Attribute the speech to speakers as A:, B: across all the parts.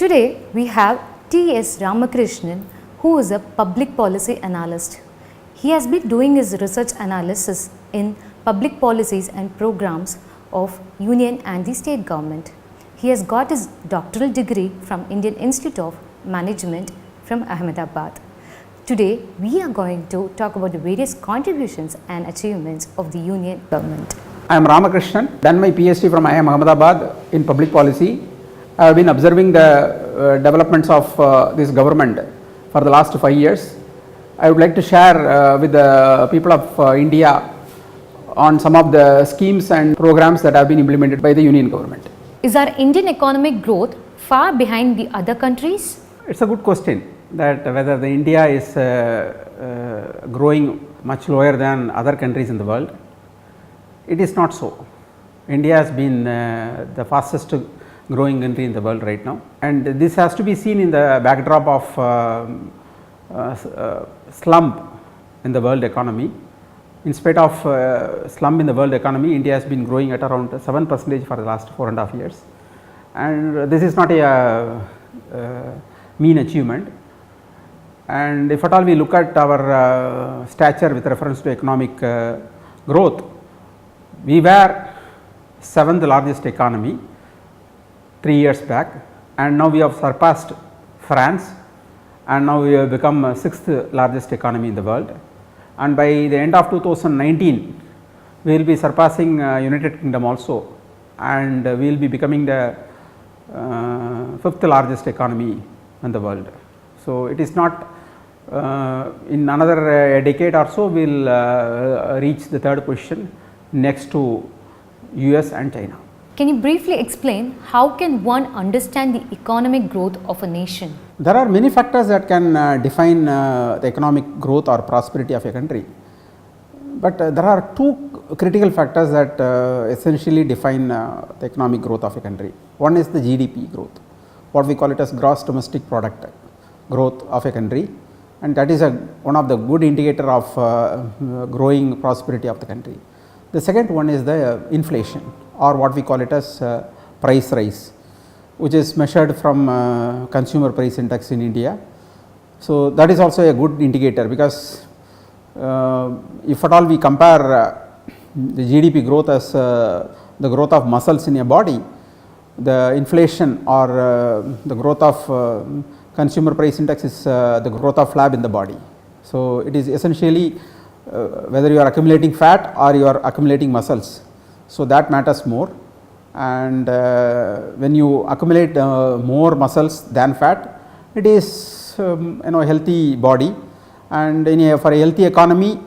A: Today we have T.S. Ramakrishnan, who is a public policy analyst. He has been doing his research analysis in public policies and programs of union and the state government. He has got his doctoral degree from Indian Institute of Management from Ahmedabad. Today we are going to talk about the various contributions and achievements of the union government.
B: I am Ramakrishnan, done my PhD from IIM Ahmedabad in public policy. I have been observing the developments of this government for the last 5 years. I would like to share with the people of India on some of the schemes and programs that have been implemented by the union government.
A: Is our Indian economic growth far behind the other countries?
B: It's a good question that whether the India is growing much lower than other countries in the world. It is not so. India has been the fastest growing country in the world right now, and this has to be seen in the backdrop of slump in the world economy. In spite of slump in the world economy, India has been growing at around 7% for the last 4.5 years, and this is not a mean achievement. And if at all we look at our stature with reference to economic growth, we were 7th largest economy 3 years back, and now we have surpassed France, and now we have become 6th largest economy in the world, and by the end of 2019 we will be surpassing United Kingdom also, and we will be becoming the 5th largest economy in the world. So it is not in another decade or so we will reach the 3rd position next to US and China.
A: Can you briefly explain how can one understand the economic growth of a nation?
B: There are many factors that can define the economic growth or prosperity of a country, but there are two critical factors that essentially define the economic growth of a country. One is the GDP growth, what we call it as gross domestic product growth of a country, and that is one of the good indicator of growing prosperity of the country. The second one is the inflation, or what we call it as price rise, which is measured from consumer price index in India. So that is also a good indicator, because if at all we compare the GDP growth as the growth of muscles in a body, the inflation or the growth of consumer price index is the growth of flab in the body. So it is essentially whether you are accumulating fat or you are accumulating muscles. So that matters more, and when you accumulate more muscles than fat, it is a healthy body, and for a healthy economy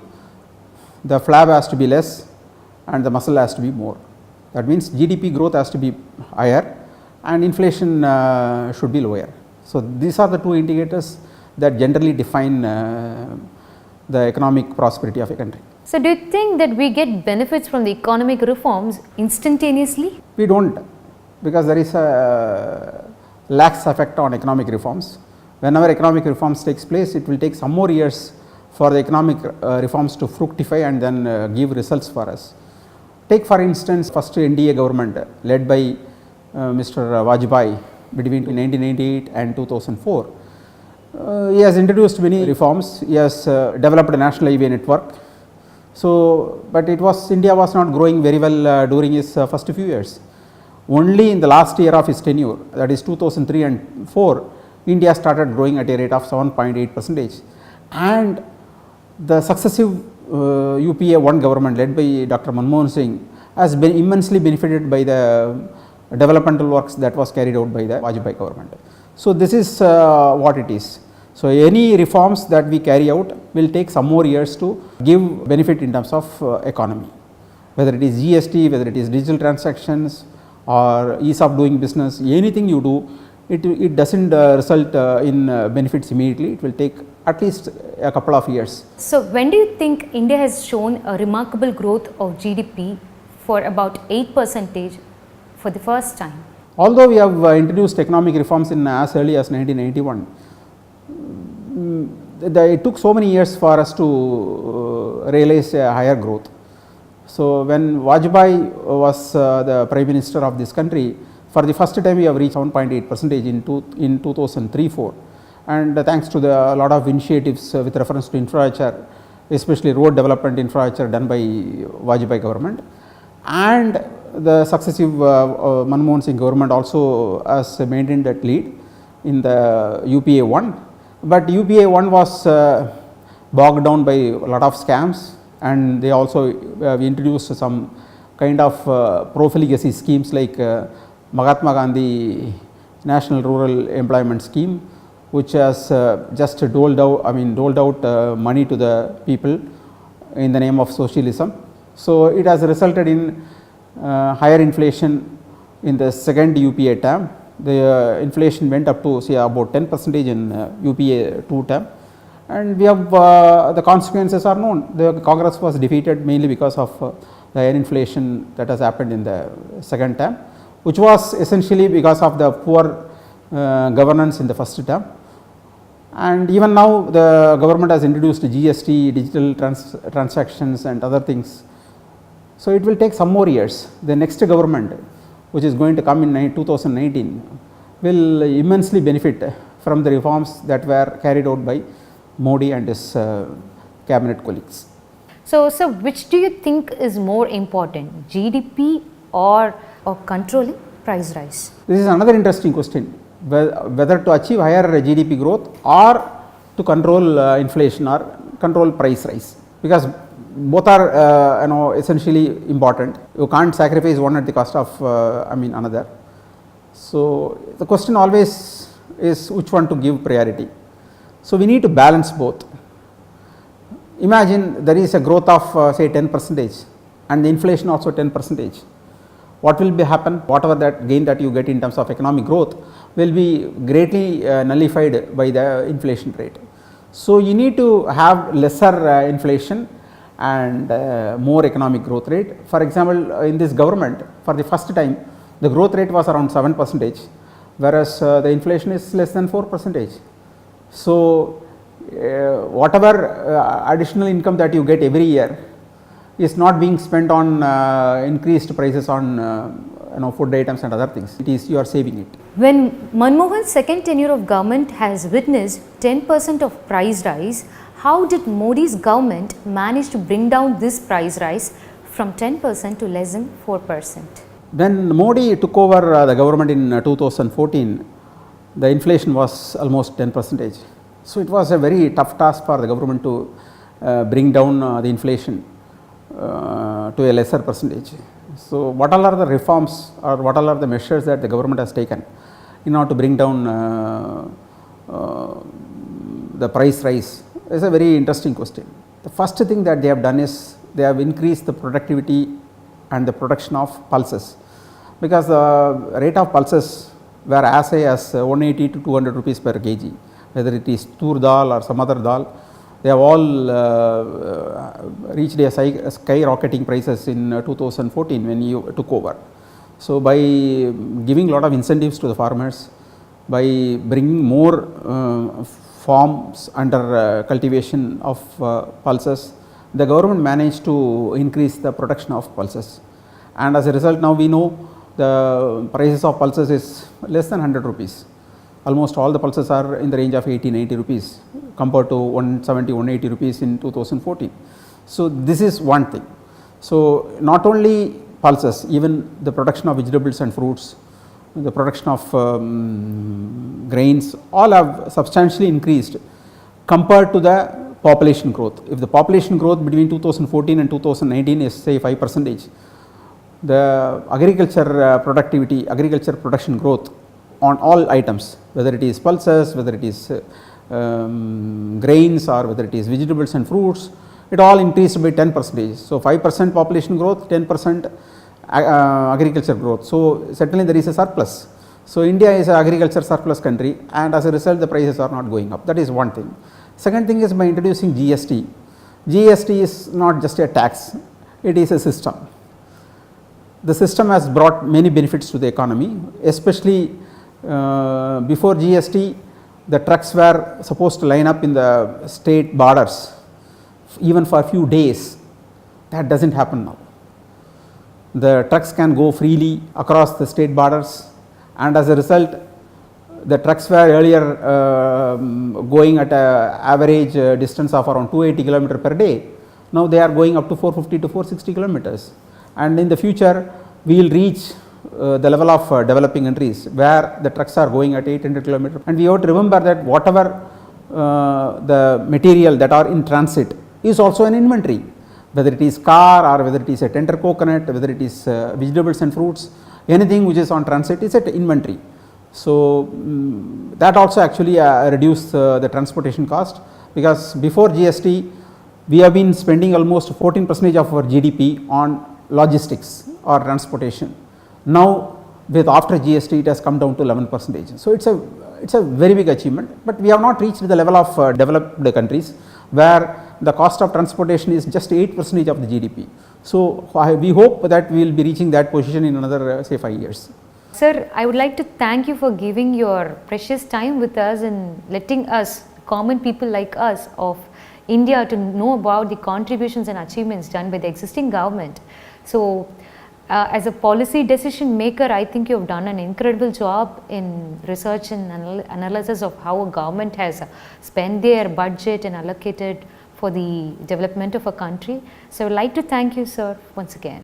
B: the flab has to be less and the muscle has to be more. That means GDP growth has to be higher and inflation should be lower. So these are the two indicators that generally define the economic prosperity of a country.
A: So do you think that we get benefits from the economic reforms instantaneously?
B: We don't, because there is a lax effect on economic reforms. Whenever economic reforms takes place, it will take some more years for the economic reforms to fructify and then give results for us. Take for instance first NDA government led by Mr. Vajpayee between 1998 and 2004. He has introduced many reforms. He has developed a national highway network. So, but India was not growing very well during his first few years. Only in the last year of his tenure, that is 2003 and 4, India started growing at a rate of 7.8%, and the successive UPA 1 government led by Dr. Manmohan Singh has been immensely benefited by the developmental works that was carried out by the Vajpayee government. So this is what it is. So any reforms that we carry out will take some more years to give benefit in terms of economy, whether it is GST, whether it is digital transactions or ease of doing business, anything you do, it does not result in benefits immediately. It will take at least a couple of years.
A: So when do you think India has shown a remarkable growth of GDP for about 8% for the first time?
B: Although we have introduced economic reforms in as early as 1991, it took so many years for us to realize a higher growth. So when Vajpayee was the Prime Minister of this country, For the first time we have reached 7.8 percentage in 2003-4, and thanks to the lot of initiatives with reference to infrastructure, especially road development infrastructure done by Vajpayee government, and the successive Manmohan Singh government also has maintained that lead in the UPA 1, but UPA 1 was bogged down by a lot of scams, and they also introduced some kind of profligacy schemes like Mahatma Gandhi National Rural Employment Scheme, which has just doled out money to the people in the name of socialism. So it has resulted in higher inflation in the second UPA term. The inflation went up to say about 10% in UPA 2 term, and we have the consequences are known. The Congress was defeated mainly because of the higher inflation that has happened in the second term, which was essentially because of the poor governance in the first term. And even now the government has introduced GST, digital transactions and other things. So it will take some more years. The next government, which is going to come in 2019, will immensely benefit from the reforms that were carried out by Modi and his cabinet colleagues.
A: So, sir, which do you think is more important, GDP or controlling price rise?
B: This is another interesting question, whether to achieve higher GDP growth or to control inflation or control price rise, because both are essentially important. You can't sacrifice one at the cost of another. So the question always is which one to give priority. So we need to balance both. Imagine there is a growth of say 10% and the inflation also 10%. What will happen? Whatever that gain that you get in terms of economic growth will be greatly nullified by the inflation rate. So you need to have lesser inflation and more economic growth rate. For example, in this government, for the first time the growth rate was around 7%, whereas the inflation is less than 4%. So whatever additional income that you get every year is not being spent on increased prices on food items and other things. It is, you are saving it.
A: When Manmohan's second tenure of government has witnessed 10% of price rise, how did Modi's government manage to bring down this price rise from 10% to less than 4%?
B: When Modi took over the government in 2014, the inflation was almost 10%. So it was a very tough task for the government to bring down the inflation to a lesser percentage. So what all are the reforms or what all are the measures that the government has taken in order to bring down the price rise is a very interesting question. The first thing that they have done is they have increased the productivity and the production of pulses, because the rate of pulses were as high as 180 to 200 rupees per kg, whether it is tur dal or some other dal. They have all reached a skyrocketing prices in 2014 when you took over. So by giving a lot of incentives to the farmers, by bringing more farms under cultivation of pulses, the government managed to increase the production of pulses, and as a result now we know the prices of pulses is less than 100 rupees. Almost all the pulses are in the range of 80-90 rupees compared to 170-180 rupees in 2014. So this is one thing. So not only pulses, even the production of vegetables and fruits, the production of grains, all have substantially increased compared to the population growth. If the population growth between 2014 and 2019 is say 5%, the agriculture productivity, agriculture production growth on all items, whether it is pulses, whether it is grains or whether it is vegetables and fruits, it all increased by 10%. So 5% population growth, 10% agriculture growth. So certainly there is a surplus. So India is an agriculture surplus country, and as a result the prices are not going up. That is one thing. Second thing is by introducing GST. GST is not just a tax, it is a system. The system has brought many benefits to the economy, especially before GST the trucks were supposed to line up in the state borders even for a few days. That does not happen now. The trucks can go freely across the state borders and as a result the trucks were earlier going at a average distance of around 280 km per day. Now they are going up to 450 to 460 kilometers, and in the future we will reach the level of developing countries where the trucks are going at 800 kilometers. And we have to remember that whatever the material that are in transit is also an inventory, whether it is car or whether it is a tender coconut, whether it is vegetables and fruits, anything which is on transit is at inventory. So that also actually reduce the transportation cost, because before GST we have been spending almost 14% of our GDP on logistics or transportation. Now with after GST it has come down to 11%. So it's a very big achievement, but we have not reached the level of developed countries where the cost of transportation is just 8% of the GDP. So we hope that we will be reaching that position in another say 5 years.
A: Sir, I would like to thank you for giving your precious time with us and letting us, common people like us of India, to know about the contributions and achievements done by the existing government. So, as a policy decision maker, I think you have done an incredible job in research and analysis of how a government has spent their budget and allocated for the development of a country. So, I would like to thank you, sir, once again.